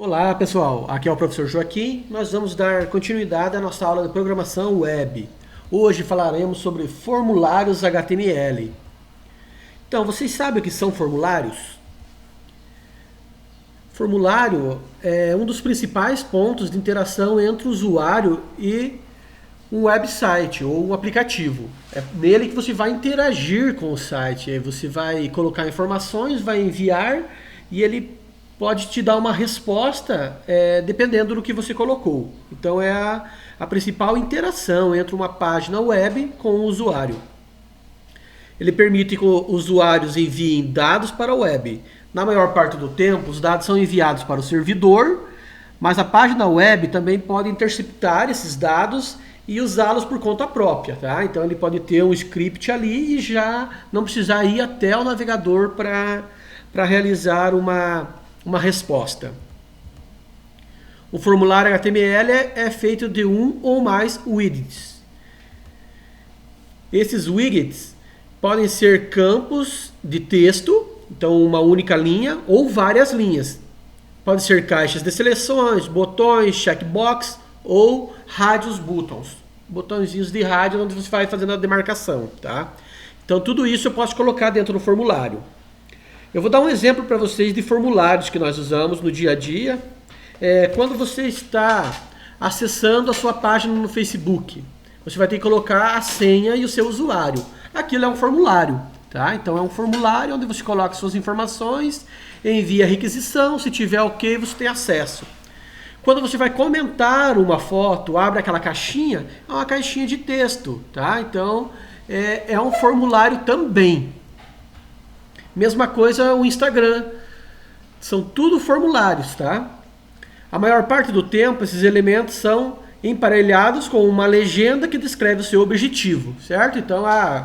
Olá pessoal, aqui é o professor Joaquim. Nós vamos dar continuidade à nossa aula de programação web. Hoje falaremos sobre formulários HTML. Então, vocês sabem o que são formulários? Formulário é um dos principais pontos de interação entre o usuário e um website ou um aplicativo. É nele que você vai interagir com o site. Aí você vai colocar informações, vai enviar e ele pode te dar uma resposta dependendo do que você colocou. Então é a principal interação entre uma página web com o usuário. Ele permite que os usuários enviem dados para a web. Na maior parte do tempo, os dados são enviados para o servidor, mas a página web também pode interceptar esses dados e usá-los por conta própria, tá? Então ele pode ter um script ali e já não precisar ir até o navegador para realizar uma resposta. O formulário HTML é feito de um ou mais widgets. Esses widgets podem ser campos de texto, então uma única linha ou várias linhas. Pode ser caixas de seleções, botões, checkbox ou rádios buttons. Botõezinhos de rádio onde você vai fazendo a demarcação, tá? Então tudo isso eu posso colocar dentro do formulário. Eu vou dar um exemplo para vocês de formulários que nós usamos no dia a dia. Quando você está acessando a sua página no Facebook, você vai ter que colocar a senha e o seu usuário. Aquilo é um formulário, tá? Então é um formulário onde você coloca suas informações, envia a requisição, se tiver ok, você tem acesso. Quando você vai comentar uma foto, abre aquela caixinha, é uma caixinha de texto, tá? Então é um formulário também. Mesma coisa o Instagram. São tudo formulários, tá? A maior parte do tempo, esses elementos são emparelhados com uma legenda que descreve o seu objetivo, certo? Então,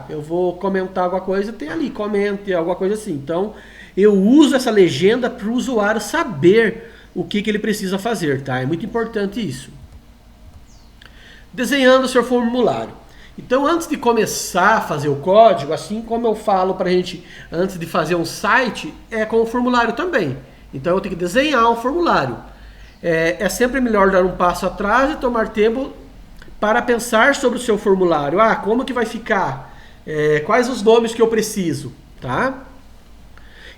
eu vou comentar alguma coisa, tem ali, comente, alguma coisa assim. Então, eu uso essa legenda para o usuário saber o que ele precisa fazer, tá? É muito importante isso. Desenhando o seu formulário. Então, antes de começar a fazer o código, assim como eu falo para a gente antes de fazer um site, é com o formulário também. Então, eu tenho que desenhar um formulário. É sempre melhor dar um passo atrás e tomar tempo para pensar sobre o seu formulário. Como que vai ficar? Quais os nomes que eu preciso? Tá?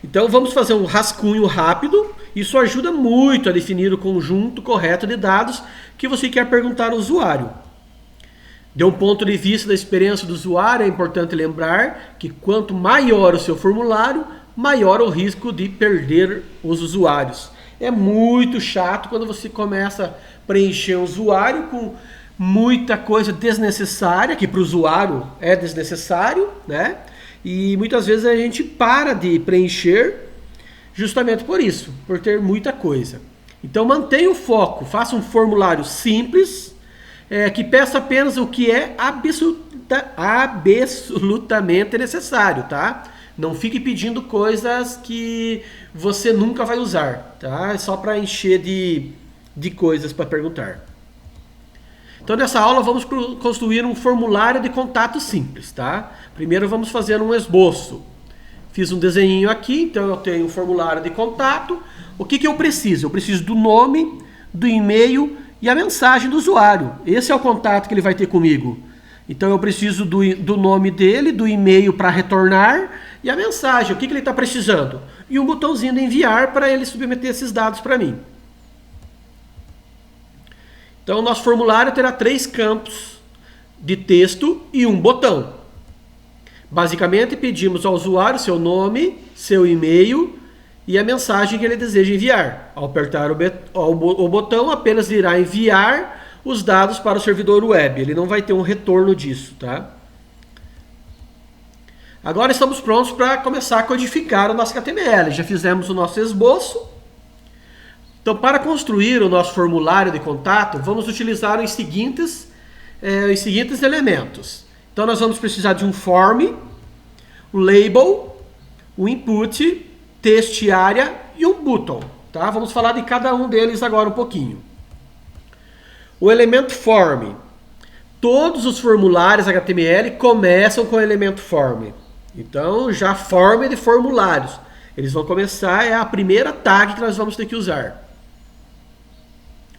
Então, vamos fazer um rascunho rápido. Isso ajuda muito a definir o conjunto correto de dados que você quer perguntar ao usuário. De um ponto de vista da experiência do usuário, é importante lembrar que quanto maior o seu formulário, maior o risco de perder os usuários. É muito chato quando você começa a preencher o usuário com muita coisa desnecessária, que para o usuário é desnecessário, né? E muitas vezes a gente para de preencher justamente por isso, por ter muita coisa. Então mantenha o foco, faça um formulário simples, que peça apenas o que é absolutamente necessário, tá? Não fique pedindo coisas que você nunca vai usar, tá? É só para encher de coisas para perguntar. Então nessa aula vamos construir um formulário de contato simples, tá? Primeiro vamos fazer um esboço. Fiz um desenho aqui, então eu tenho um formulário de contato. O que eu preciso? Eu preciso do nome, do e-mail e a mensagem do usuário. Esse é o contato que ele vai ter comigo. Então eu preciso do nome dele, do e-mail para retornar e a mensagem, o que ele está precisando. E um botãozinho de enviar para ele submeter esses dados para mim. Então o nosso formulário terá 3 campos de texto e um botão. Basicamente pedimos ao usuário seu nome, seu e-mail e a mensagem que ele deseja enviar. Ao apertar o botão, apenas irá enviar os dados para o servidor web. Ele não vai ter um retorno disso, tá? Agora estamos prontos para começar a codificar o nosso HTML. Já fizemos o nosso esboço. Então, para construir o nosso formulário de contato, vamos utilizar os seguintes elementos. Então, nós vamos precisar de um form, um label, um input, text area e um button. Tá? Vamos falar de cada um deles agora um pouquinho. O elemento form. Todos os formulários HTML começam com o elemento form. Então, já form de formulários. Eles vão começar, é a primeira tag que nós vamos ter que usar.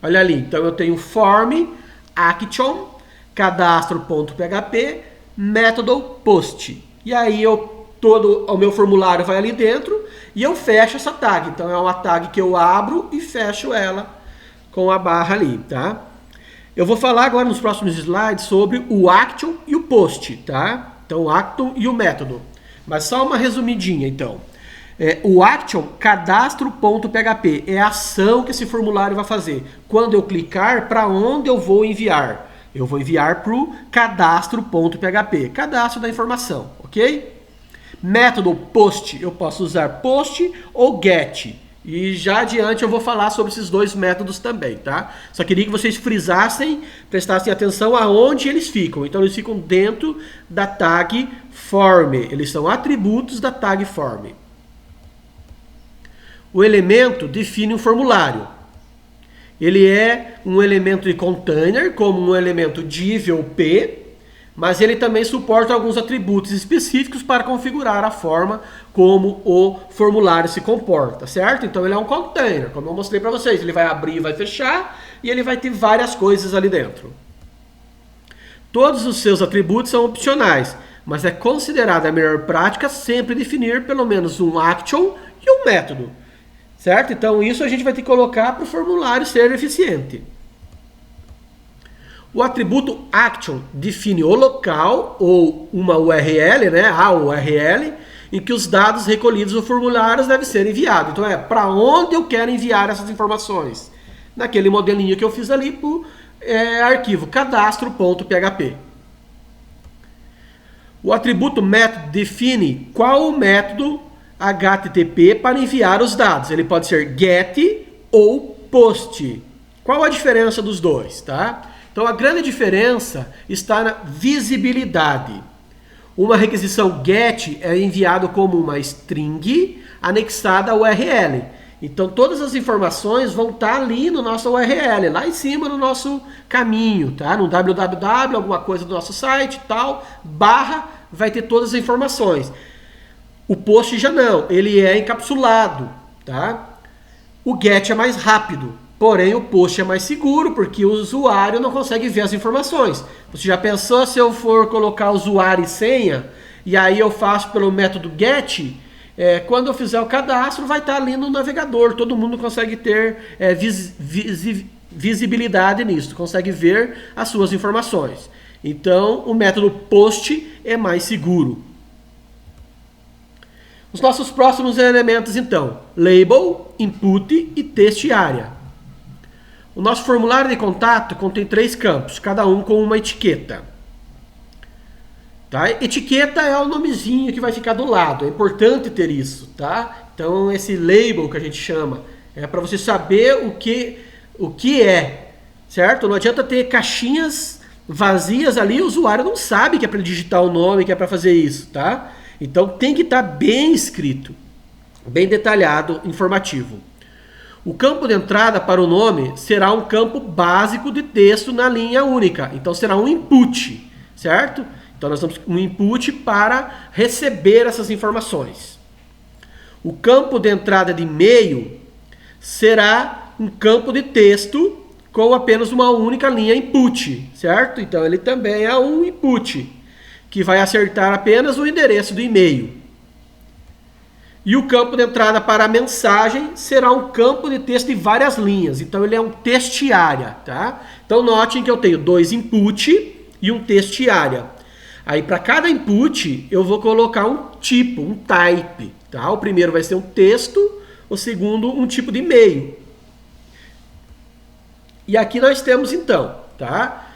Olha ali, então eu tenho form, action, cadastro.php, método post. E aí todo o meu formulário vai ali dentro e eu fecho essa tag. Então é uma tag que eu abro e fecho ela com a barra ali, tá? Eu vou falar agora nos próximos slides sobre o action e o post, tá? Então o action e o método. Mas só uma resumidinha, então. O action, cadastro.php, é a ação que esse formulário vai fazer. Quando eu clicar, para onde eu vou enviar? Eu vou enviar para o cadastro.php, cadastro da informação, ok? Método post, eu posso usar post ou get. E já adiante eu vou falar sobre esses dois métodos também, tá? Só queria que vocês frisassem, prestassem atenção aonde eles ficam. Então eles ficam dentro da tag form. Eles são atributos da tag form. O elemento define um formulário. Ele é um elemento de container, como um elemento div ou p, mas ele também suporta alguns atributos específicos para configurar a forma como o formulário se comporta, certo? Então ele é um container, como eu mostrei para vocês. Ele vai abrir e vai fechar, e ele vai ter várias coisas ali dentro. Todos os seus atributos são opcionais, mas é considerada a melhor prática sempre definir pelo menos um action e um método. Certo? Então isso a gente vai ter que colocar para o formulário ser eficiente. O atributo action define o local ou uma URL, né? A URL, em que os dados recolhidos no formulário devem ser enviados. Então para onde eu quero enviar essas informações? Naquele modelinho que eu fiz ali para o arquivo cadastro.php. O atributo método define qual o método HTTP para enviar os dados. Ele pode ser get ou post. Qual a diferença dos dois, tá? Então a grande diferença está na visibilidade. Uma requisição get é enviado como uma string anexada à URL. Então todas as informações vão estar ali no nosso URL, lá em cima no nosso caminho, tá? No www, alguma coisa do nosso site, tal, barra, vai ter todas as informações. O post já não, ele é encapsulado, tá? O get é mais rápido, porém o post é mais seguro, porque o usuário não consegue ver as informações. Você já pensou se eu for colocar usuário e senha, e aí eu faço pelo método get, quando eu fizer o cadastro vai estar ali no navegador, todo mundo consegue ter visibilidade nisso, consegue ver as suas informações. Então o método post é mais seguro. Os nossos próximos elementos, então, label, input e texto área. O nosso formulário de contato contém 3 campos, cada um com uma etiqueta. Tá? Etiqueta é o nomezinho que vai ficar do lado, é importante ter isso, tá? Então esse label que a gente chama é para você saber o que é, certo? Não adianta ter caixinhas vazias ali, o usuário não sabe que é para digitar o nome, que é para fazer isso, tá? Então tem que estar bem escrito, bem detalhado, informativo. O campo de entrada para o nome será um campo básico de texto na linha única. Então será um input, certo? Então nós temos um input para receber essas informações. O campo de entrada de e-mail será um campo de texto com apenas uma única linha input, certo? Então ele também é um input, que vai acertar apenas o endereço do e-mail. E o campo de entrada para a mensagem será um campo de texto de várias linhas. Então ele é um text area, tá? Então notem que eu tenho 2 input e um text area. Aí para cada input eu vou colocar um tipo, um type, tá? O primeiro vai ser um texto, o segundo um tipo de e-mail. E aqui nós temos então, tá?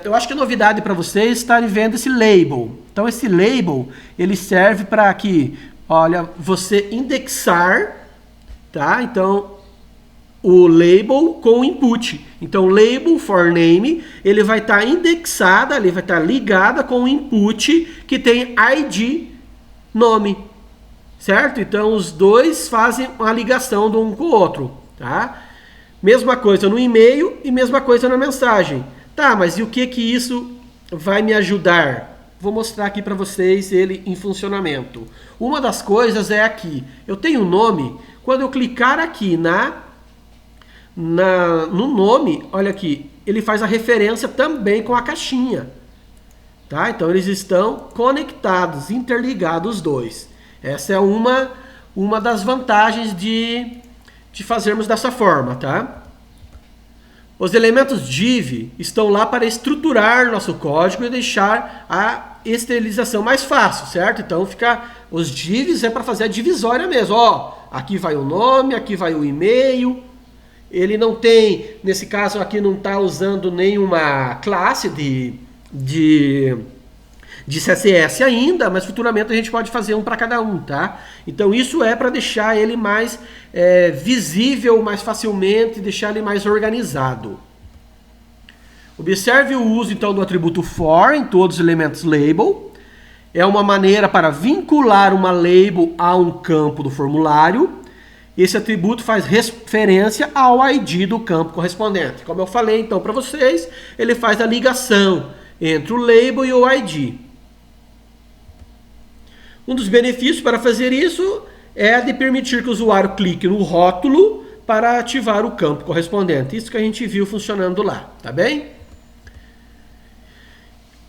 Eu acho que a novidade para vocês estarem vendo esse label. Então esse label ele serve para que, olha, você indexar, tá? Então o label com o input. Então o label for name ele vai estar indexado, ele vai estar ligada com o input que tem ID nome, certo? Então os dois fazem uma ligação de um com o outro, tá? Mesma coisa no e-mail e mesma coisa na mensagem. Tá, mas e o que isso vai me ajudar? Vou mostrar aqui para vocês ele em funcionamento. Uma das coisas é aqui. Eu tenho um nome, quando eu clicar aqui no nome, olha aqui, ele faz a referência também com a caixinha. Tá? Então eles estão conectados, interligados os dois. Essa é uma das vantagens de fazermos dessa forma. Tá? Os elementos div estão lá para estruturar nosso código e deixar a esterilização mais fácil, certo? Então os divs é para fazer a divisória mesmo. Ó, aqui vai o nome, aqui vai o e-mail. Ele não tem, nesse caso aqui não está usando nenhuma classe de CSS ainda, mas futuramente a gente pode fazer um para cada um, tá? Então isso é para deixar ele mais visível mais facilmente, deixar ele mais organizado. Observe o uso então do atributo for em todos os elementos label. É uma maneira para vincular uma label a um campo do formulário. Esse atributo faz referência ao ID do campo correspondente. Como eu falei então para vocês, ele faz a ligação entre o label e o ID. Um dos benefícios para fazer isso é de permitir que o usuário clique no rótulo para ativar o campo correspondente. Isso que a gente viu funcionando lá, tá bem?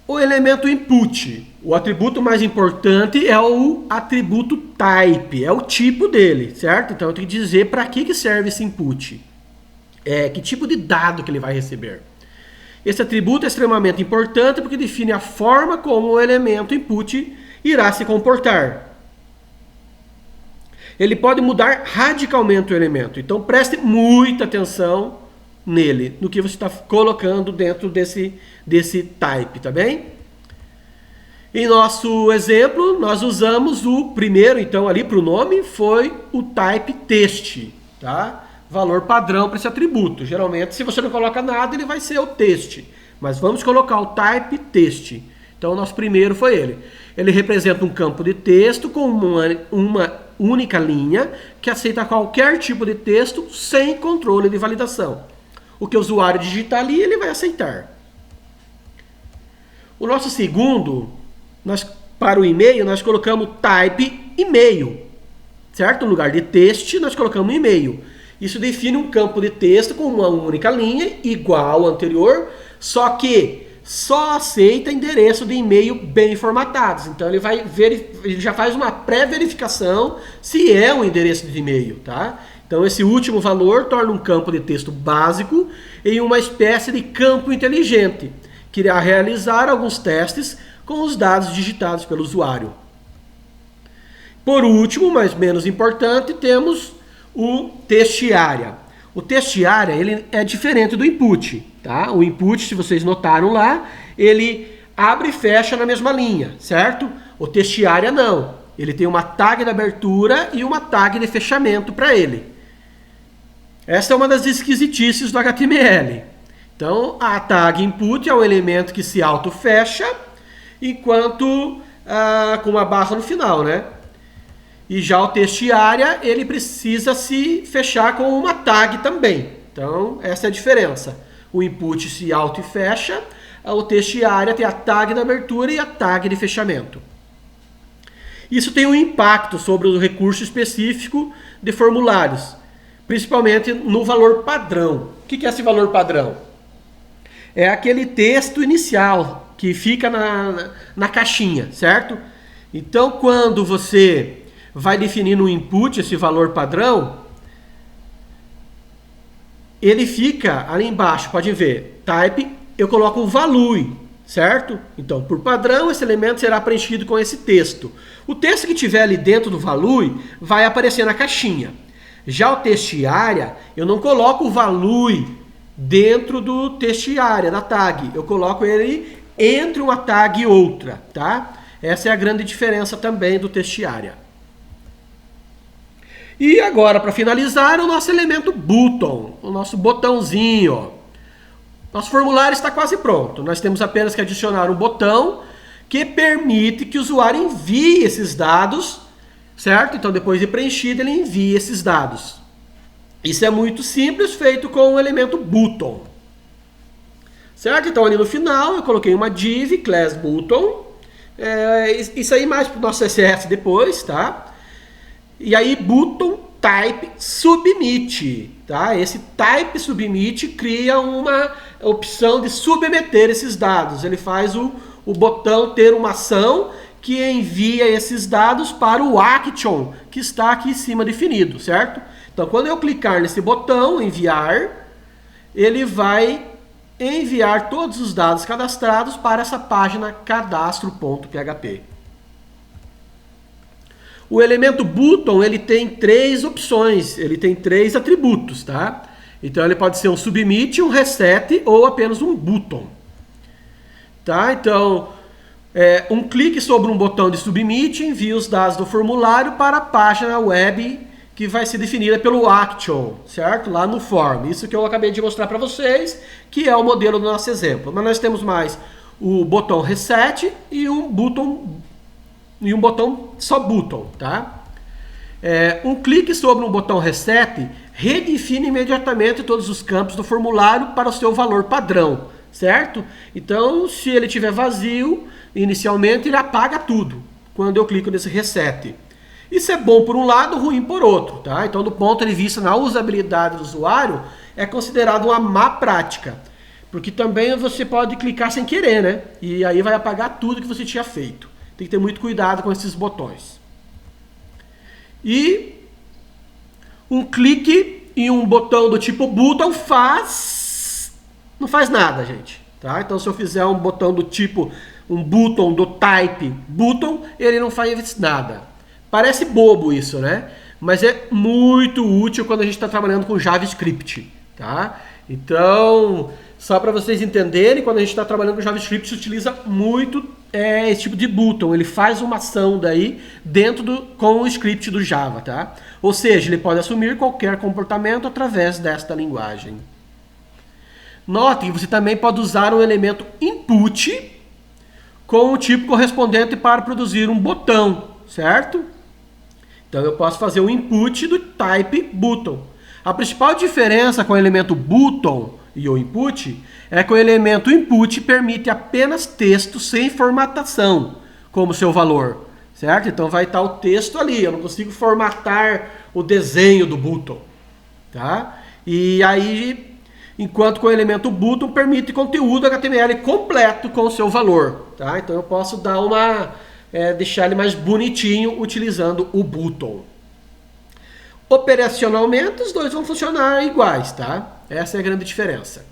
O elemento input, o atributo mais importante é o atributo type, é o tipo dele, certo? Então eu tenho que dizer para que serve esse input, que tipo de dado que ele vai receber. Esse atributo é extremamente importante porque define a forma como o elemento input irá se comportar. Ele pode mudar radicalmente o elemento, então preste muita atenção nele, no que você está colocando dentro desse type, tá bem? Em nosso exemplo, nós usamos o primeiro, então, ali para o nome, foi o type text, tá? Valor padrão para esse atributo. Geralmente, se você não coloca nada, ele vai ser o text. Mas vamos colocar o type text. Então, o nosso primeiro foi ele. Ele representa um campo de texto com uma única linha que aceita qualquer tipo de texto sem controle de validação. O que o usuário digitar ali, ele vai aceitar. O nosso segundo, para o e-mail, nós colocamos type e-mail, certo? No lugar de text, nós colocamos e-mail. Isso define um campo de texto com uma única linha, igual ao anterior, só que só aceita endereço de e-mail bem formatados. Então ele já faz uma pré-verificação se é um endereço de e-mail, tá? Então esse último valor torna um campo de texto básico em uma espécie de campo inteligente, que irá realizar alguns testes com os dados digitados pelo usuário. Por último, mas menos importante, temos o test-area. O test-area ele é diferente do input, tá? O input, se vocês notaram lá, ele abre e fecha na mesma linha, certo? O test-area não. Ele tem uma tag de abertura e uma tag de fechamento para ele. Essa é uma das esquisitices do HTML. Então, a tag input é um elemento que se auto-fecha, enquanto com uma barra no final, né? E já o test-area, ele precisa se fechar com uma tag também. Então, essa é a diferença. O input se auto-fecha, o test-area tem a tag de abertura e a tag de fechamento. Isso tem um impacto sobre o recurso específico de formulários, principalmente no valor padrão. O que é esse valor padrão? É aquele texto inicial que fica na caixinha, certo? Então, quando você vai definir no input esse valor padrão, ele fica ali embaixo, pode ver, type, eu coloco o value, certo? Então, por padrão, esse elemento será preenchido com esse texto. O texto que tiver ali dentro do value vai aparecer na caixinha. Já o test-area, eu não coloco o value dentro do test-area, da tag. Eu coloco ele entre uma tag e outra, tá? Essa é a grande diferença também do test-area. E agora, para finalizar, o nosso elemento button, o nosso botãozinho, ó. Nosso formulário está quase pronto. Nós temos apenas que adicionar um botão que permite que o usuário envie esses dados, certo? Então, depois de preenchido, ele envia esses dados. Isso é muito simples, feito com o elemento button. Certo? Então, ali no final, eu coloquei uma div, class button. Isso aí mais para o nosso CSS depois, tá? E aí, button type submit. tá? Esse type submit cria uma opção de submeter esses dados. Ele faz o botão ter uma ação que envia esses dados para o action, que está aqui em cima definido, certo? Então, quando eu clicar nesse botão, enviar, ele vai enviar todos os dados cadastrados para essa página cadastro.php. O elemento button, ele tem 3 opções, ele tem 3 atributos, tá? Então, ele pode ser um submit, um reset ou apenas um button. Tá? Então, um clique sobre um botão de submit envia os dados do formulário para a página web que vai ser definida pelo action, certo? Lá no form. Isso que eu acabei de mostrar para vocês, que é o modelo do nosso exemplo. Mas nós temos mais o botão reset e um botão só button, tá? Um clique sobre um botão reset redefine imediatamente todos os campos do formulário para o seu valor padrão, certo? Então, se ele estiver vazio, inicialmente ele apaga tudo quando eu clico nesse reset. Isso é bom por um lado, ruim por outro, tá? Então, do ponto de vista na usabilidade do usuário, é considerado uma má prática, porque também você pode clicar sem querer, né? E aí vai apagar tudo que você tinha feito. Tem que ter muito cuidado com esses botões. E um clique em um botão do tipo button não faz nada, gente. Tá? Então, se eu fizer um botão do tipo, um button do type button, ele não faz nada. Parece bobo isso, né? Mas é muito útil quando a gente está trabalhando com JavaScript. Tá? Então, só para vocês entenderem, quando a gente está trabalhando com JavaScript, se utiliza muito esse tipo de button. Ele faz uma ação daí com o script do Java, tá? Ou seja, ele pode assumir qualquer comportamento através desta linguagem. Note que você também pode usar um elemento input com o tipo correspondente para produzir um botão, certo? Então eu posso fazer o input do type button. A principal diferença com o elemento button e o input é que o elemento input permite apenas texto sem formatação como seu valor, certo? Então vai estar o texto ali, eu não consigo formatar o desenho do button, tá? E aí, enquanto com o elemento button permite conteúdo HTML completo com o seu valor, tá? Então eu posso dar deixar ele mais bonitinho utilizando o button. Operacionalmente, os dois vão funcionar iguais, tá? Essa é a grande diferença.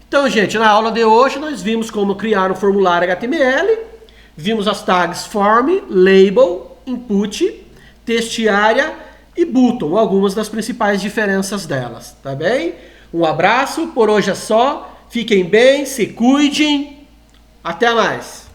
Então, gente, na aula de hoje nós vimos como criar um formulário HTML, vimos as tags form, label, input, textarea e button, algumas das principais diferenças delas, tá bem? Um abraço, por hoje é só, fiquem bem, se cuidem, até mais!